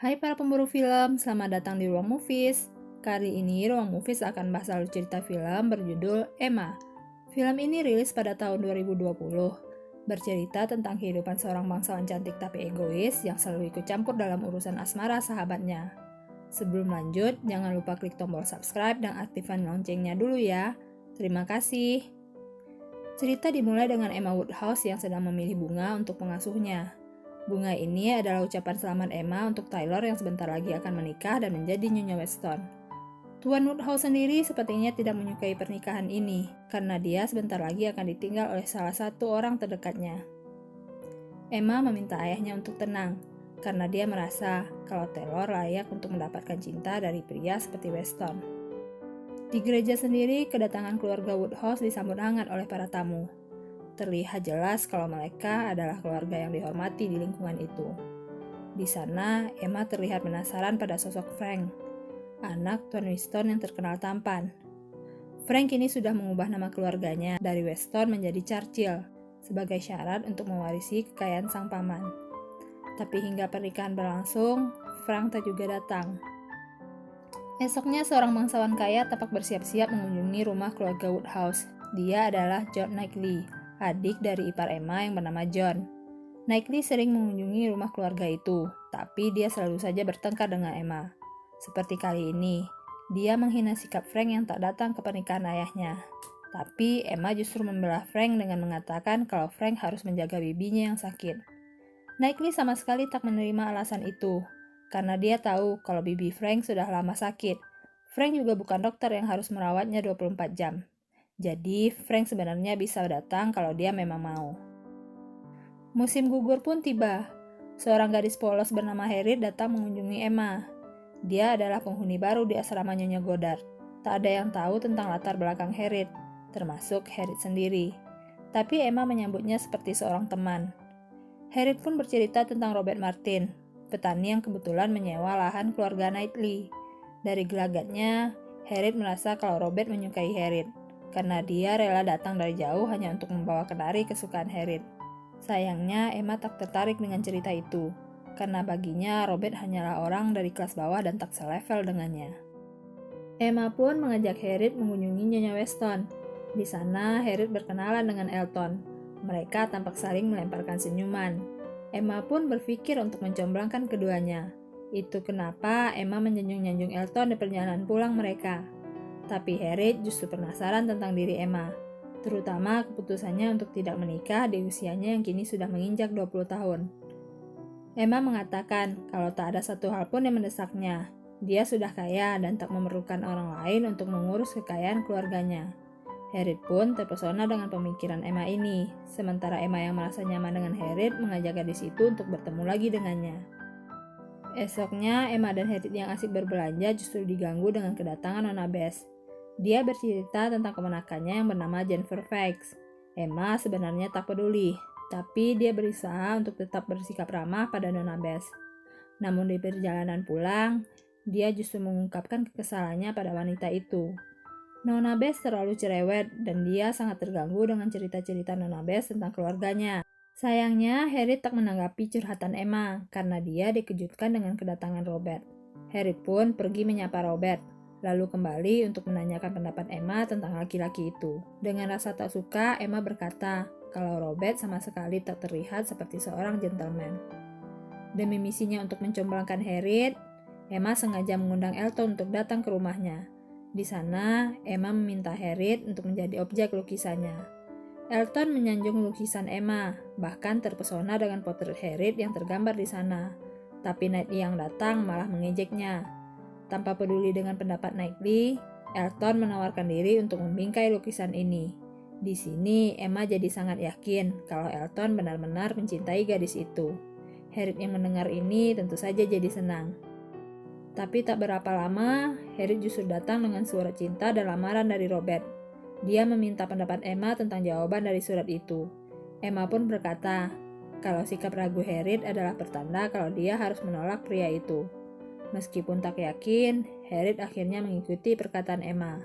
Hai para pemburu film, selamat datang di Ruang Movies. Kali ini Ruang Movies akan bahas alur cerita film berjudul Emma. Film ini rilis pada tahun 2020, bercerita tentang kehidupan seorang bangsawan cantik tapi egois yang selalu ikut campur dalam urusan asmara sahabatnya. Sebelum lanjut, jangan lupa klik tombol subscribe dan aktifkan loncengnya dulu ya. Terima kasih. Cerita dimulai dengan Emma Woodhouse yang sedang memilih bunga untuk pengasuhnya. Bunga ini adalah ucapan selamat Emma untuk Taylor yang sebentar lagi akan menikah dan menjadi Nyonya Weston. Tuan Woodhouse sendiri sepertinya tidak menyukai pernikahan ini, karena dia sebentar lagi akan ditinggal oleh salah satu orang terdekatnya. Emma meminta ayahnya untuk tenang, karena dia merasa kalau Taylor layak untuk mendapatkan cinta dari pria seperti Weston. Di gereja sendiri, kedatangan keluarga Woodhouse disambut hangat oleh para tamu. Terlihat jelas kalau mereka adalah keluarga yang dihormati di lingkungan itu. Di sana, Emma terlihat penasaran pada sosok Frank, anak Tuan Weston yang terkenal tampan. Frank ini sudah mengubah nama keluarganya dari Weston menjadi Churchill sebagai syarat untuk mewarisi kekayaan sang paman. Tapi hingga pernikahan berlangsung, Frank tak juga datang. Esoknya seorang bangsawan kaya tampak bersiap-siap mengunjungi rumah keluarga Woodhouse. Dia adalah John Knightley, adik dari ipar Emma yang bernama John. Knightley sering mengunjungi rumah keluarga itu, tapi dia selalu saja bertengkar dengan Emma. Seperti kali ini, dia menghina sikap Frank yang tak datang ke pernikahan ayahnya. Tapi Emma justru membela Frank dengan mengatakan kalau Frank harus menjaga bibinya yang sakit. Knightley sama sekali tak menerima alasan itu, karena dia tahu kalau bibi Frank sudah lama sakit. Frank juga bukan dokter yang harus merawatnya 24 jam. Jadi, Frank sebenarnya bisa datang kalau dia memang mau. Musim gugur pun tiba. Seorang gadis polos bernama Harriet datang mengunjungi Emma. Dia adalah penghuni baru di asrama Nyonya Goddard. Tak ada yang tahu tentang latar belakang Harriet, termasuk Harriet sendiri. Tapi Emma menyambutnya seperti seorang teman. Harriet pun bercerita tentang Robert Martin, petani yang kebetulan menyewa lahan keluarga Knightley. Dari gelagatnya, Harriet merasa kalau Robert menyukai Harriet, karena dia rela datang dari jauh hanya untuk membawa kenari kesukaan Harriet. Sayangnya, Emma tak tertarik dengan cerita itu, karena baginya Robert hanyalah orang dari kelas bawah dan tak selevel dengannya. Emma pun mengajak Harriet mengunjungi Nyonya Weston. Di sana, Harriet berkenalan dengan Elton. Mereka tampak saling melemparkan senyuman. Emma pun berpikir untuk mencomblangkan keduanya. Itu kenapa Emma menyanjung-nyanjung Elton di perjalanan pulang mereka. Tapi Harriet justru penasaran tentang diri Emma, terutama keputusannya untuk tidak menikah di usianya yang kini sudah menginjak 20 tahun. Emma mengatakan kalau tak ada satu hal pun yang mendesaknya. Dia sudah kaya dan tak memerlukan orang lain untuk mengurus kekayaan keluarganya. Harriet pun terpesona dengan pemikiran Emma ini, sementara Emma yang merasa nyaman dengan Harriet mengajak gadis itu untuk bertemu lagi dengannya. Esoknya, Emma dan Harriet yang asik berbelanja justru diganggu dengan kedatangan Nona Bess. Dia bercerita tentang kemenakannya yang bernama Jane Fairfax. Emma sebenarnya tak peduli, tapi dia berusaha untuk tetap bersikap ramah pada Nona Bess. Namun di perjalanan pulang, dia justru mengungkapkan kekesalannya pada wanita itu. Nona Bess terlalu cerewet dan dia sangat terganggu dengan cerita-cerita Nona Bess tentang keluarganya. Sayangnya, Harriet tak menanggapi curhatan Emma karena dia dikejutkan dengan kedatangan Robert. Harriet pun pergi menyapa Robert, lalu kembali untuk menanyakan pendapat Emma tentang laki-laki itu. Dengan rasa tak suka, Emma berkata kalau Robert sama sekali tak terlihat seperti seorang gentleman. Demi misinya untuk mencomblangkan Harriet, Emma sengaja mengundang Elton untuk datang ke rumahnya. Di sana, Emma meminta Harriet untuk menjadi objek lukisannya. Elton menyanjung lukisan Emma, bahkan terpesona dengan potret Harriet yang tergambar di sana. Tapi Knightley yang datang malah mengejeknya. Tanpa peduli dengan pendapat Knightley, Elton menawarkan diri untuk membingkai lukisan ini. Di sini, Emma jadi sangat yakin kalau Elton benar-benar mencintai gadis itu. Harriet yang mendengar ini tentu saja jadi senang. Tapi tak berapa lama, Harriet justru datang dengan surat cinta dan lamaran dari Robert. Dia meminta pendapat Emma tentang jawaban dari surat itu. Emma pun berkata, kalau sikap ragu Harriet adalah pertanda kalau dia harus menolak pria itu. Meskipun tak yakin, Harriet akhirnya mengikuti perkataan Emma.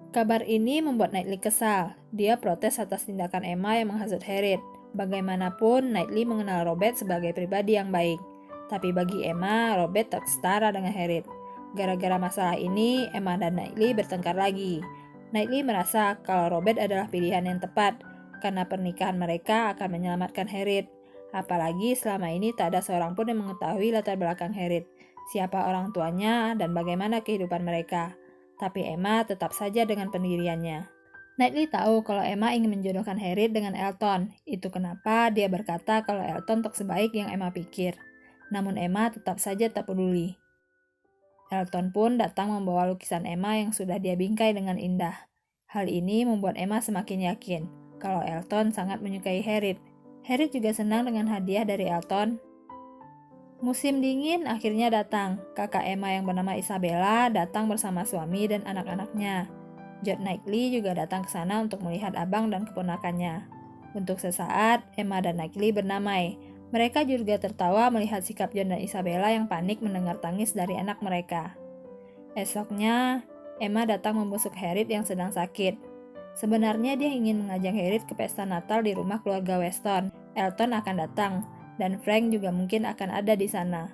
Kabar ini membuat Knightley kesal. Dia protes atas tindakan Emma yang menghasut Harriet. Bagaimanapun, Knightley mengenal Robert sebagai pribadi yang baik. Tapi bagi Emma, Robert tak setara dengan Harriet. Gara-gara masalah ini, Emma dan Knightley bertengkar lagi. Knightley merasa kalau Robert adalah pilihan yang tepat, karena pernikahan mereka akan menyelamatkan Harriet. Apalagi selama ini tak ada seorang pun yang mengetahui latar belakang Harriet, siapa orang tuanya, dan bagaimana kehidupan mereka. Tapi Emma tetap saja dengan pendiriannya. Knightley tahu kalau Emma ingin menjodohkan Harriet dengan Elton. Itu kenapa dia berkata kalau Elton tak sebaik yang Emma pikir. Namun Emma tetap saja tak peduli. Elton pun datang membawa lukisan Emma yang sudah dia bingkai dengan indah. Hal ini membuat Emma semakin yakin kalau Elton sangat menyukai Harriet. Harriet juga senang dengan hadiah dari Elton. Musim dingin akhirnya datang. Kakak Emma yang bernama Isabella datang bersama suami dan anak-anaknya. George Knightley juga datang ke sana untuk melihat abang dan keponakannya. Untuk sesaat, Emma dan Knightley bernamai. Mereka juga tertawa melihat sikap John dan Isabella yang panik mendengar tangis dari anak mereka. Esoknya, Emma datang membusuk Harriet yang sedang sakit. Sebenarnya dia ingin mengajak Harriet ke pesta Natal di rumah keluarga Weston. Elton akan datang, dan Frank juga mungkin akan ada di sana.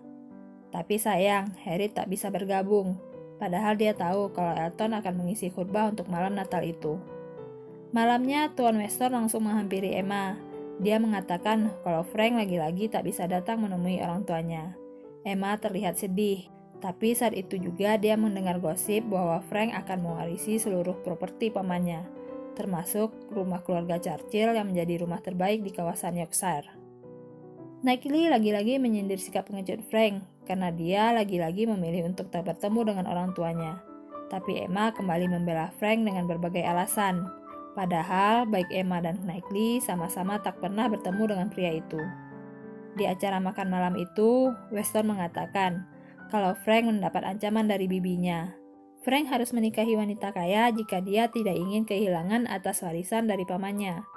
Tapi sayang, Harriet tak bisa bergabung. Padahal dia tahu kalau Elton akan mengisi khutbah untuk malam Natal itu. Malamnya, Tuan Weston langsung menghampiri Emma. Dia mengatakan kalau Frank lagi-lagi tak bisa datang menemui orang tuanya. Emma terlihat sedih, tapi saat itu juga dia mendengar gosip bahwa Frank akan mewarisi seluruh properti pamannya, termasuk rumah keluarga Churchill yang menjadi rumah terbaik di kawasan Yorkshire. Knightley lagi-lagi menyindir sikap pengecut Frank, karena dia lagi-lagi memilih untuk tak bertemu dengan orang tuanya. Tapi Emma kembali membela Frank dengan berbagai alasan. Padahal baik Emma dan Knightley sama-sama tak pernah bertemu dengan pria itu. Di acara makan malam itu, Weston mengatakan kalau Frank mendapat ancaman dari bibinya. Frank harus menikahi wanita kaya jika dia tidak ingin kehilangan atas warisan dari pamannya.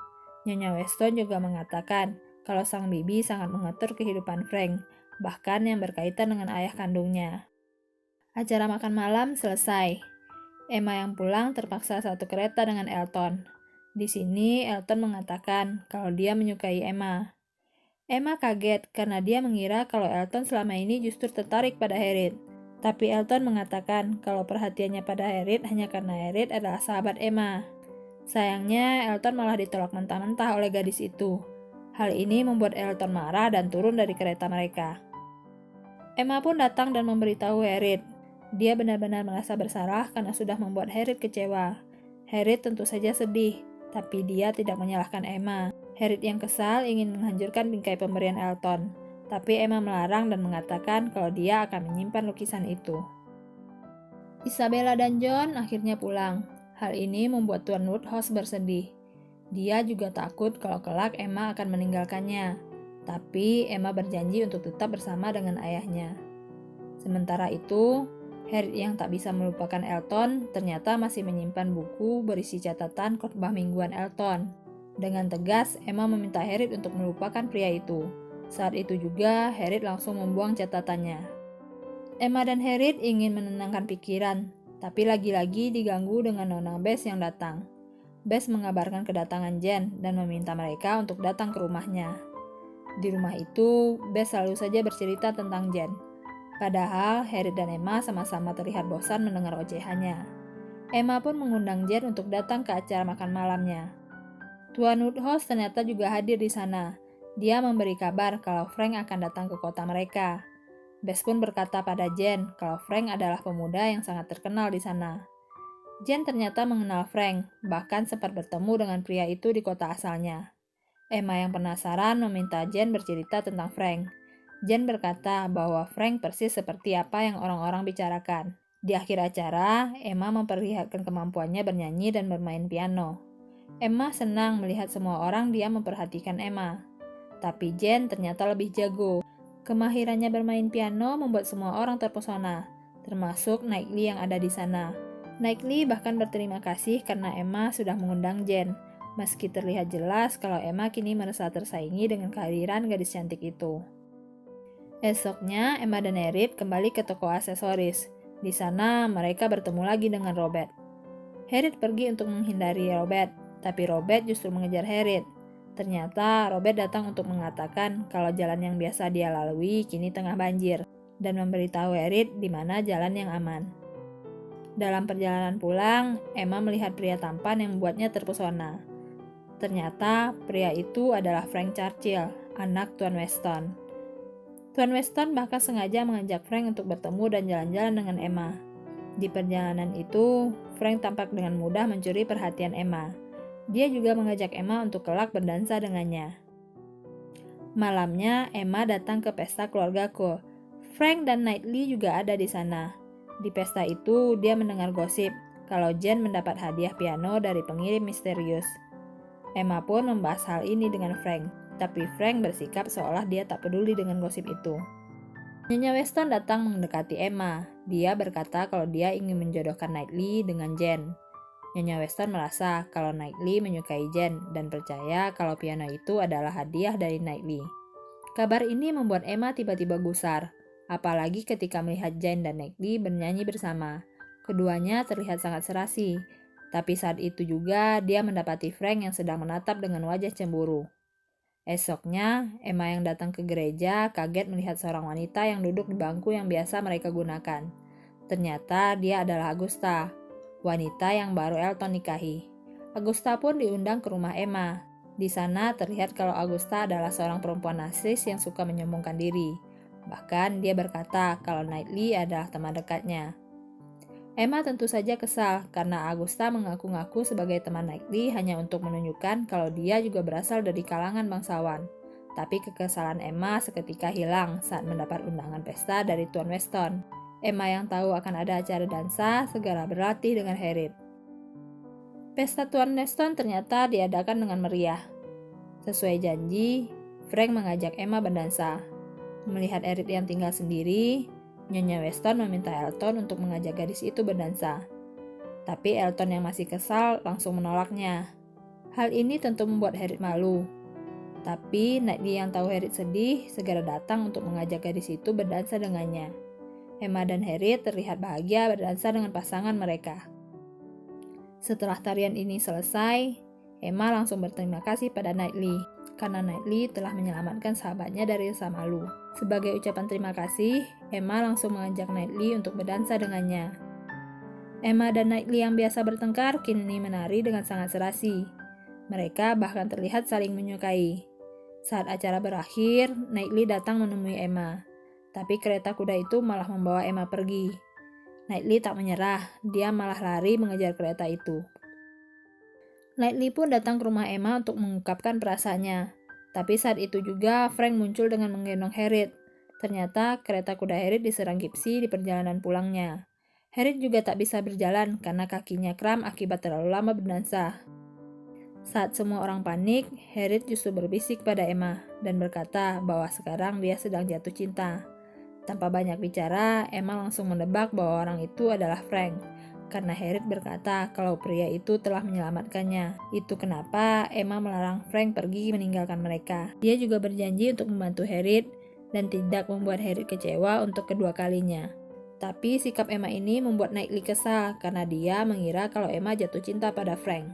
Nyonya Weston juga mengatakan kalau sang bibi sangat mengatur kehidupan Frank, bahkan yang berkaitan dengan ayah kandungnya. Acara makan malam selesai. Emma yang pulang terpaksa satu kereta dengan Elton. Di sini Elton mengatakan kalau dia menyukai Emma. Emma kaget karena dia mengira kalau Elton selama ini justru tertarik pada Harriet. Tapi Elton mengatakan kalau perhatiannya pada Harriet hanya karena Harriet adalah sahabat Emma. Sayangnya Elton malah ditolak mentah-mentah oleh gadis itu. Hal ini membuat Elton marah dan turun dari kereta mereka. Emma pun datang dan memberitahu Harriet. Dia benar-benar merasa bersalah karena sudah membuat Harriet kecewa. Harriet tentu saja sedih, tapi dia tidak menyalahkan Emma. Harriet yang kesal ingin menghancurkan bingkai pemberian Elton, tapi Emma melarang dan mengatakan kalau dia akan menyimpan lukisan itu. Isabella dan John akhirnya pulang. Hal ini membuat Tuan Woodhouse bersedih. Dia juga takut kalau kelak Emma akan meninggalkannya, tapi Emma berjanji untuk tetap bersama dengan ayahnya. Sementara itu, Harriet yang tak bisa melupakan Elton ternyata masih menyimpan buku berisi catatan khotbah mingguan Elton. Dengan tegas, Emma meminta Harriet untuk melupakan pria itu. Saat itu juga, Harriet langsung membuang catatannya. Emma dan Harriet ingin menenangkan pikiran, tapi lagi-lagi diganggu dengan Nona Bess yang datang. Bess mengabarkan kedatangan Jen dan meminta mereka untuk datang ke rumahnya. Di rumah itu, Bess selalu saja bercerita tentang Jen. Padahal Harriet dan Emma sama-sama terlihat bosan mendengar ocehannya. Emma pun mengundang Jen untuk datang ke acara makan malamnya. Tuan Woodhouse ternyata juga hadir di sana. Dia memberi kabar kalau Frank akan datang ke kota mereka. Bess pun berkata pada Jen kalau Frank adalah pemuda yang sangat terkenal di sana. Jen ternyata mengenal Frank, bahkan sempat bertemu dengan pria itu di kota asalnya. Emma yang penasaran meminta Jen bercerita tentang Frank. Jen berkata bahwa Frank persis seperti apa yang orang-orang bicarakan. Di akhir acara, Emma memperlihatkan kemampuannya bernyanyi dan bermain piano. Emma senang melihat semua orang dia memperhatikan Emma. Tapi Jen ternyata lebih jago. Kemahirannya bermain piano membuat semua orang terpesona, termasuk Knightley yang ada di sana. Knightley bahkan berterima kasih karena Emma sudah mengundang Jen, meski terlihat jelas kalau Emma kini merasa tersaingi dengan kehadiran gadis cantik itu. Esoknya, Emma dan Harriet kembali ke toko aksesoris. Di sana, mereka bertemu lagi dengan Robert. Harriet pergi untuk menghindari Robert, tapi Robert justru mengejar Harriet. Ternyata Robert datang untuk mengatakan kalau jalan yang biasa dia lalui kini tengah banjir dan memberitahu Harriet di mana jalan yang aman. Dalam perjalanan pulang, Emma melihat pria tampan yang membuatnya terpesona. Ternyata pria itu adalah Frank Churchill, anak Tuan Weston. Tuan Weston bahkan sengaja mengajak Frank untuk bertemu dan jalan-jalan dengan Emma. Di perjalanan itu, Frank tampak dengan mudah mencuri perhatian Emma. Dia juga mengajak Emma untuk kelak berdansa dengannya. Malamnya, Emma datang ke pesta keluarga Cole. Frank dan Knightley juga ada di sana. Di pesta itu, dia mendengar gosip kalau Jane mendapat hadiah piano dari pengirim misterius. Emma pun membahas hal ini dengan Frank, tapi Frank bersikap seolah dia tak peduli dengan gosip itu. Nyonya Weston datang mendekati Emma. Dia berkata kalau dia ingin menjodohkan Knightley dengan Jane. Nyonya Weston merasa kalau Knightley menyukai Jane dan percaya kalau piano itu adalah hadiah dari Knightley. Kabar ini membuat Emma tiba-tiba gusar, apalagi ketika melihat Jane dan Knightley bernyanyi bersama. Keduanya terlihat sangat serasi, tapi saat itu juga dia mendapati Frank yang sedang menatap dengan wajah cemburu. Esoknya, Emma yang datang ke gereja kaget melihat seorang wanita yang duduk di bangku yang biasa mereka gunakan. Ternyata dia adalah Augusta, wanita yang baru Elton nikahi. Augusta pun diundang ke rumah Emma. Di sana terlihat kalau Augusta adalah seorang perempuan narsis yang suka menyombongkan diri. Bahkan dia berkata kalau Knightley adalah teman dekatnya. Emma tentu saja kesal karena Augusta mengaku-ngaku sebagai teman Knightley hanya untuk menunjukkan kalau dia juga berasal dari kalangan bangsawan. Tapi kekesalan Emma seketika hilang saat mendapat undangan pesta dari Tuan Weston. Emma yang tahu akan ada acara dansa segera berlatih dengan Harriet. Pesta Tuan Weston ternyata diadakan dengan meriah. Sesuai janji, Frank mengajak Emma berdansa. Melihat Harriet yang tinggal sendiri, Nyonya Weston meminta Elton untuk mengajak gadis itu berdansa. Tapi Elton yang masih kesal langsung menolaknya. Hal ini tentu membuat Harriet malu. Tapi Knightley yang tahu Harriet sedih segera datang untuk mengajak gadis itu berdansa dengannya. Emma dan Harriet terlihat bahagia berdansa dengan pasangan mereka. Setelah tarian ini selesai, Emma langsung berterima kasih pada Knightley karena Knightley telah menyelamatkan sahabatnya dari rasa malu. Sebagai ucapan terima kasih, Emma langsung mengajak Knightley untuk berdansa dengannya. Emma dan Knightley yang biasa bertengkar kini menari dengan sangat serasi. Mereka bahkan terlihat saling menyukai. Saat acara berakhir, Knightley datang menemui Emma. Tapi kereta kuda itu malah membawa Emma pergi. Knightley tak menyerah, dia malah lari mengejar kereta itu. Knightley pun datang ke rumah Emma untuk mengungkapkan perasaannya. Tapi saat itu juga Frank muncul dengan menggendong Harriet. Ternyata kereta kuda Harriet diserang gipsi di perjalanan pulangnya. Harriet juga tak bisa berjalan karena kakinya kram akibat terlalu lama berdansa. Saat semua orang panik, Harriet justru berbisik pada Emma dan berkata bahwa sekarang dia sedang jatuh cinta. Tanpa banyak bicara, Emma langsung menebak bahwa orang itu adalah Frank. Karena Harriet berkata kalau pria itu telah menyelamatkannya. Itu kenapa Emma melarang Frank pergi meninggalkan mereka. Dia juga berjanji untuk membantu Harriet dan tidak membuat Harriet kecewa untuk kedua kalinya. Tapi sikap Emma ini membuat Knightley kesal karena dia mengira kalau Emma jatuh cinta pada Frank.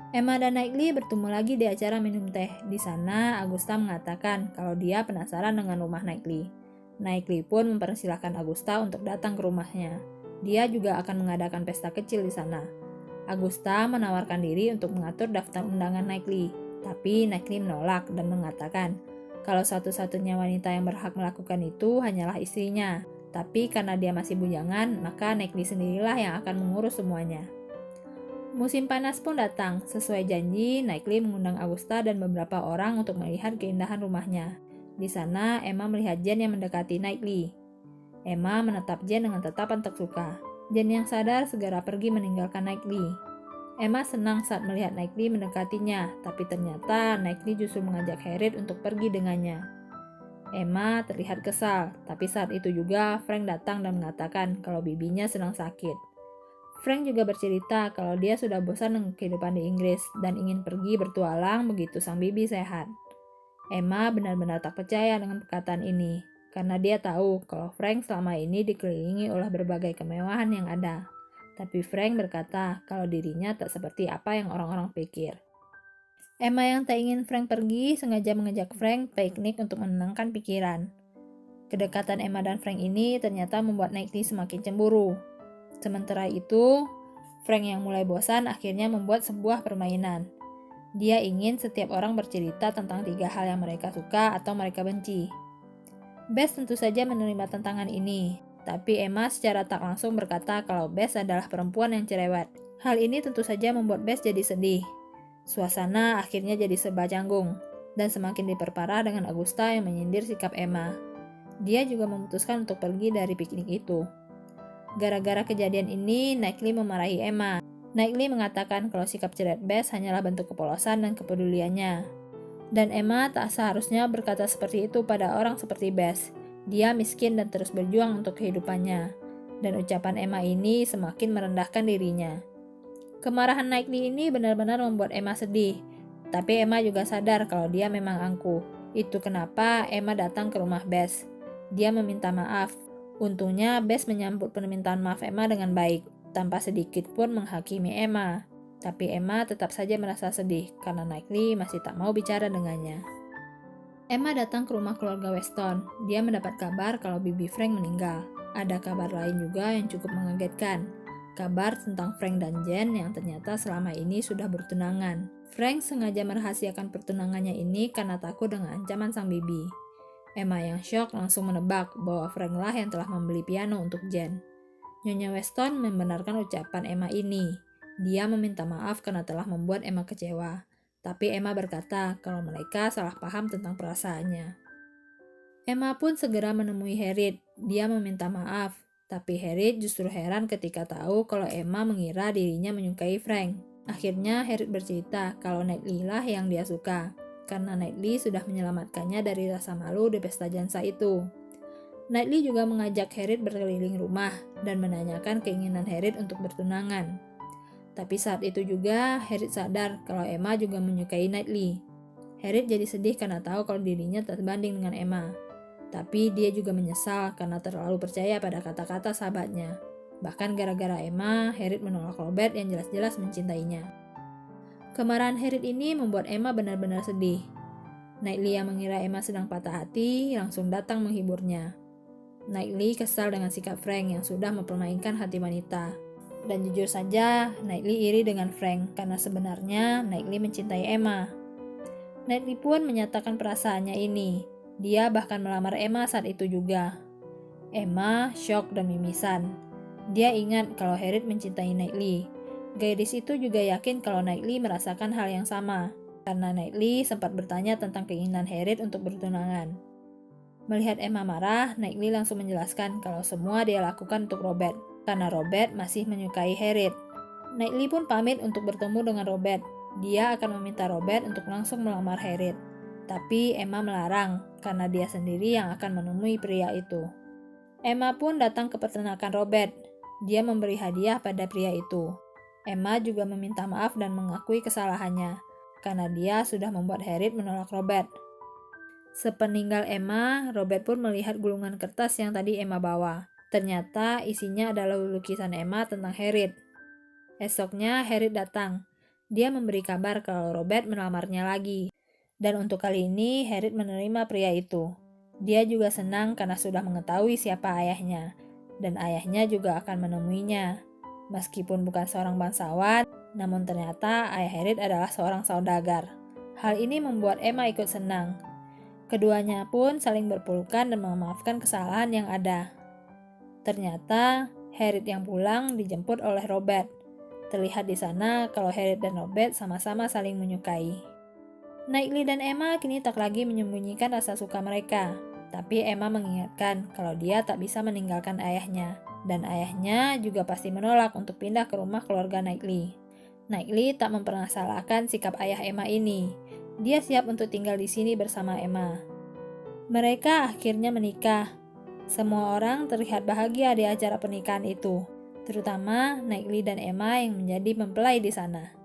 Emma dan Knightley bertemu lagi di acara minum teh. Di sana Augusta mengatakan kalau dia penasaran dengan rumah Knightley. Knightley pun mempersilahkan Augusta untuk datang ke rumahnya. Dia juga akan mengadakan pesta kecil di sana. Augusta menawarkan diri untuk mengatur daftar undangan Knightley, tapi Knightley menolak dan mengatakan kalau satu-satunya wanita yang berhak melakukan itu hanyalah istrinya. Tapi karena dia masih bujangan, maka Knightley sendirilah yang akan mengurus semuanya. Musim panas pun datang. Sesuai janji, Knightley mengundang Augusta dan beberapa orang untuk melihat keindahan rumahnya. Di sana, Emma melihat Jane yang mendekati Knightley. Emma menatap Jane dengan tatapan tak suka. Jane yang sadar segera pergi meninggalkan Knightley. Emma senang saat melihat Knightley mendekatinya, tapi ternyata Knightley justru mengajak Harriet untuk pergi dengannya. Emma terlihat kesal, tapi saat itu juga Frank datang dan mengatakan kalau bibinya sedang sakit. Frank juga bercerita kalau dia sudah bosan dengan kehidupan di Inggris dan ingin pergi bertualang begitu sang bibi sehat. Emma benar-benar tak percaya dengan perkataan ini, karena dia tahu kalau Frank selama ini dikelilingi oleh berbagai kemewahan yang ada. Tapi Frank berkata kalau dirinya tak seperti apa yang orang-orang pikir. Emma yang tak ingin Frank pergi sengaja mengajak Frank piknik untuk menenangkan pikiran. Kedekatan Emma dan Frank ini ternyata membuat Knightley semakin cemburu. Sementara itu, Frank yang mulai bosan akhirnya membuat sebuah permainan. Dia ingin setiap orang bercerita tentang 3 hal yang mereka suka atau mereka benci. Bess tentu saja menerima tantangan ini, tapi Emma secara tak langsung berkata kalau Bess adalah perempuan yang cerewet. Hal ini tentu saja membuat Bess jadi sedih. Suasana akhirnya jadi serba canggung, dan semakin diperparah dengan Augusta yang menyindir sikap Emma. Dia juga memutuskan untuk pergi dari piknik itu. Gara-gara kejadian ini, Knightley memarahi Emma. Knightley mengatakan kalau sikap cerewet Bess hanyalah bentuk kepolosan dan kepeduliannya. Dan Emma tak seharusnya berkata seperti itu pada orang seperti Bess. Dia miskin dan terus berjuang untuk kehidupannya. Dan ucapan Emma ini semakin merendahkan dirinya. Kemarahan Knightley ini benar-benar membuat Emma sedih. Tapi Emma juga sadar kalau dia memang angkuh. Itu kenapa Emma datang ke rumah Bess. Dia meminta maaf. Untungnya Bess menyambut permintaan maaf Emma dengan baik, tanpa sedikit pun menghakimi Emma. Tapi Emma tetap saja merasa sedih karena Knightley masih tak mau bicara dengannya. Emma datang ke rumah keluarga Weston. Dia mendapat kabar kalau bibi Frank meninggal. Ada kabar lain juga yang cukup mengagetkan. Kabar tentang Frank dan Jen yang ternyata selama ini sudah bertunangan. Frank sengaja merahasiakan pertunangannya ini karena takut dengan ancaman sang bibi. Emma yang syok langsung menebak bahwa Frank lah yang telah membeli piano untuk Jen. Nyonya Weston membenarkan ucapan Emma ini. Dia meminta maaf karena telah membuat Emma kecewa. Tapi Emma berkata kalau mereka salah paham tentang perasaannya. Emma pun segera menemui Harriet. Dia meminta maaf. Tapi Harriet justru heran ketika tahu kalau Emma mengira dirinya menyukai Frank. Akhirnya Harriet bercerita kalau Knightley lah yang dia suka, karena Knightley sudah menyelamatkannya dari rasa malu di pesta Jansa itu. Knightley juga mengajak Harriet berkeliling rumah dan menanyakan keinginan Harriet untuk bertunangan. Tapi saat itu juga Harriet sadar kalau Emma juga menyukai Knightley. Harriet jadi sedih karena tahu kalau dirinya tak sebanding dengan Emma. Tapi dia juga menyesal karena terlalu percaya pada kata-kata sahabatnya. Bahkan gara-gara Emma, Harriet menolak Robert yang jelas-jelas mencintainya. Kemarahan Harriet ini membuat Emma benar-benar sedih. Knightley yang mengira Emma sedang patah hati langsung datang menghiburnya. Knightley kesal dengan sikap Frank yang sudah mempermainkan hati wanita. Dan jujur saja, Knightley iri dengan Frank karena sebenarnya Knightley mencintai Emma. Knightley pun menyatakan perasaannya ini. Dia bahkan melamar Emma saat itu juga. Emma syok dan mimisan. Dia ingat kalau Harriet mencintai Knightley. Gadis itu juga yakin kalau Knightley merasakan hal yang sama, karena Knightley sempat bertanya tentang keinginan Harriet untuk bertunangan. Melihat Emma marah, Knightley langsung menjelaskan kalau semua dia lakukan untuk Robert, karena Robert masih menyukai Harriet. Knightley pun pamit untuk bertemu dengan Robert. Dia akan meminta Robert untuk langsung melamar Harriet. Tapi Emma melarang, karena dia sendiri yang akan menemui pria itu. Emma pun datang ke peternakan Robert. Dia memberi hadiah pada pria itu. Emma juga meminta maaf dan mengakui kesalahannya, karena dia sudah membuat Harriet menolak Robert. Sepeninggal Emma, Robert pun melihat gulungan kertas yang tadi Emma bawa. Ternyata isinya adalah lukisan Emma tentang Harriet. Esoknya Harriet datang. Dia memberi kabar kalau Robert melamarnya lagi. Dan untuk kali ini Harriet menerima pria itu. Dia juga senang karena sudah mengetahui siapa ayahnya. Dan ayahnya juga akan menemuinya. Meskipun bukan seorang bangsawan, namun ternyata ayah Harriet adalah seorang saudagar. Hal ini membuat Emma ikut senang. Keduanya pun saling berpelukan dan memaafkan kesalahan yang ada. Ternyata Harriet yang pulang dijemput oleh Robert. Terlihat di sana kalau Harriet dan Robert sama-sama saling menyukai. Knightley dan Emma kini tak lagi menyembunyikan rasa suka mereka. Tapi Emma mengingatkan kalau dia tak bisa meninggalkan ayahnya. Dan ayahnya juga pasti menolak untuk pindah ke rumah keluarga Knightley. Knightley tak mempermasalahkan sikap ayah Emma ini. Dia siap untuk tinggal di sini bersama Emma. Mereka akhirnya menikah. Semua orang terlihat bahagia di acara pernikahan itu. Terutama Knightley dan Emma yang menjadi mempelai di sana.